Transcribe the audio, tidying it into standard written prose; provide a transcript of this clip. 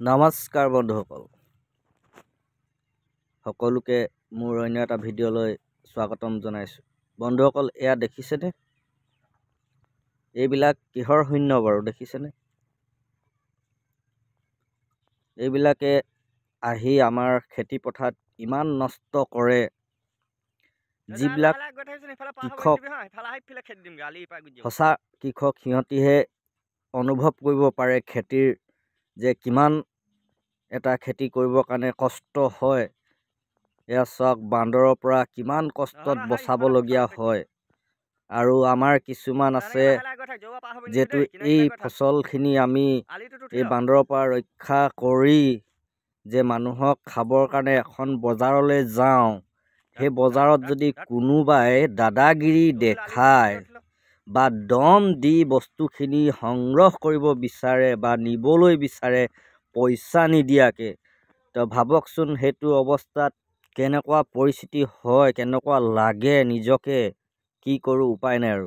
নমস্কাৰ বন্ধুসকল, সকলোকে মোৰ অন্য এটা ভিডিঅ'লৈ স্বাগতম জনাইছোঁ। বন্ধুসকল, এয়া দেখিছেনে? এইবিলাক কিহৰ শূন্য বাৰু দেখিছেনে? এইবিলাকে আহি আমাৰ খেতি পথাৰত ইমান নষ্ট কৰে। যিবিলাক কৃষক সঁচা কৃষক, সিহঁতিহে অনুভৱ কৰিব পাৰে খেতিৰ যে কিমান এটা খেতি কৰিবৰ কাৰণে কষ্ট হয়। এয়া চাওক, বান্দৰৰ পৰা কিমান কষ্টত বচাবলগীয়া হয়। আৰু আমাৰ কিছুমান আছে যিহেতু এই ফচলখিনি আমি এই বান্দৰৰ পৰা ৰক্ষা কৰি যে মানুহক খাবৰ কাৰণে এখন বজাৰলৈ যাওঁ, সেই বজাৰত যদি কোনোবাই দাদাগিৰি দেখায় বা দম দি বস্তুখিনি সংগ্ৰহ কৰিব বিচাৰে বা নিবলৈ বিচাৰে পইচা নিদিয়াকে, তো ভাবকচোন সেইটো অৱস্থাত কেনেকুৱা পৰিস্থিতি হয়, কেনেকুৱা লাগে নিজকে। কি কৰোঁ, উপায় নাই আৰু।